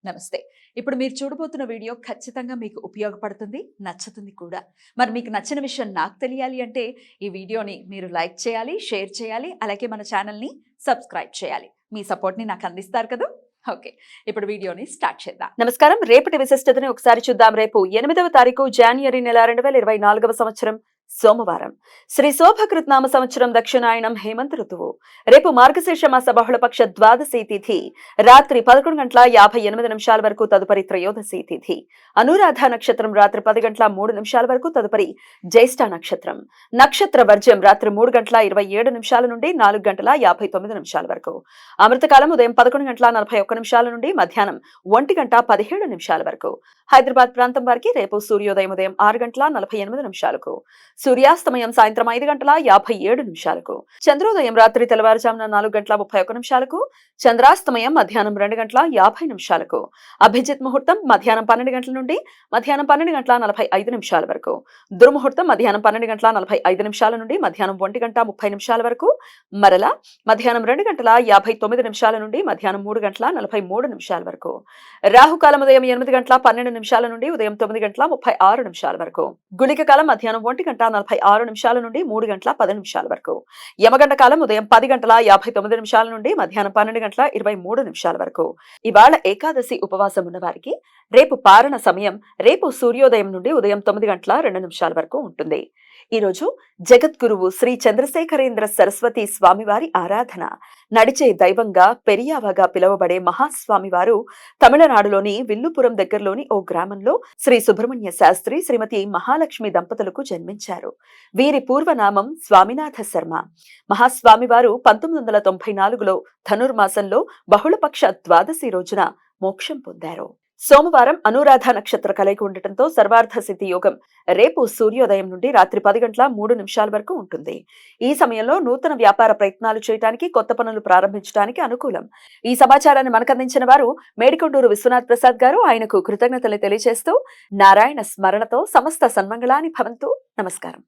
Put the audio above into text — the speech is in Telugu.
నమస్తే. ఇప్పుడు మీరు చూడబోతున్న వీడియో ఖచ్చితంగా మీకు ఉపయోగపడుతుంది, నచ్చుతుంది కూడా. మరి మీకు నచ్చిన విషయం నాకు తెలియాలి అంటే ఈ వీడియోని మీరు లైక్ చేయాలి, షేర్ చేయాలి, అలాగే మన ఛానల్‌ని సబ్స్క్రైబ్ చేయాలి. మీ సపోర్ట్‌ని నాకు అందిస్తారు కదూ! ఓకే. ఇప్పుడు వీడియోని స్టార్ట్ చేద్దాం. నమస్కారం. రేపటి విశిష్టతని ఒకసారి చూద్దాం. రేపు 8వ తారీఖు జనవరి నెల 2024వ సంవత్సరం సోమవారం. శ్రీ శోభకృత్నామ సంవత్సరం దక్షిణాయనం హేమంత ఋతువు. రేపు మార్గశీర్ష మాస బహుళపక్ష ద్వాదశి తిథి రాత్రి 11:58 వరకు, తదుపరి త్రయోదశి తిథి. అనురాధ నక్షత్రం రాత్రి 10:03 వరకు, తదుపరి జ్యేష్ఠ నక్షత్రం. నక్షత్ర వర్జ్యం రాత్రి 3:27 నుండి 4:59 వరకు. అమృతకాలం ఉదయం 11:41 నుండి మధ్యాహ్నం 1:17 వరకు. హైదరాబాద్ ప్రాంతం వారికి రేపు సూర్యోదయం ఉదయం 6:48 సూర్యాస్తమయం సాయంత్రం 5:57 చంద్రోదయం రాత్రి తెల్లవారుజామున 4:31 చంద్రాస్తమయం మధ్యాహ్నం 2:50 అభిజిత్ ముహూర్తం మధ్యాహ్నం 12 గంటల నుండి మధ్యాహ్నం 12:45 వరకు. దుర్ముహూర్తం మధ్యాహ్నం 12:45 నుండి మధ్యాహ్నం 1:30 వరకు. మరలా మధ్యాహ్నం 2:59 నుండి మధ్యాహ్నం 3:43 వరకు. రాహుకాలం ఉదయం 8:12 నుండి ఉదయం 9:36 వరకు. గుళిక కాలం మధ్యాహ్నం 1:46 నుండి 3:10 వరకు. యమగండ కాలం ఉదయం 10:59 నుండి మధ్యాహ్నం 12:23 వరకు. ఇవాళ ఏకాదశి ఉపవాసం ఉన్న వారికి రేపు పారణ సమయం రేపు సూర్యోదయం నుండి ఉదయం 9:02 వరకు ఉంటుంది. ఈ రోజు జగద్గురువు శ్రీ చంద్రశేఖరేంద్ర సరస్వతి స్వామివారి ఆరాధన. నడిచే దైవంగా పెరియావగా పిలువబడే మహాస్వామివారు తమిళనాడులోని విల్లుపురం దగ్గరలోని ఓ గ్రామంలో శ్రీ సుబ్రహ్మణ్య శాస్త్రి శ్రీమతి మహాలక్ష్మి దంపతులకు జన్మించారు. వీరి పూర్వనామం స్వామినాథ శర్మ. మహాస్వామివారు 1994లో ధనుర్మాసంలో బహుళపక్ష ద్వాదశి రోజున మోక్షం పొందారు. సోమవారం అనురాధ నక్షత్ర కలయిక ఉండటంతో సర్వార్థ సిద్ధి యోగం రేపు సూర్యోదయం నుండి రాత్రి 10:03 వరకు ఉంటుంది. ఈ సమయంలో నూతన వ్యాపార ప్రయత్నాలు చేయడానికి, కొత్త పనులు ప్రారంభించడానికి అనుకూలం. ఈ సమాచారాన్ని మనకందించిన వారు మేడికొండూరు విశ్వనాథ్ ప్రసాద్ గారు. ఆయనకు కృతజ్ఞతలు తెలియజేస్తూ నారాయణ స్మరణతో సమస్త సన్మంగళాని భవంతు. నమస్కారం.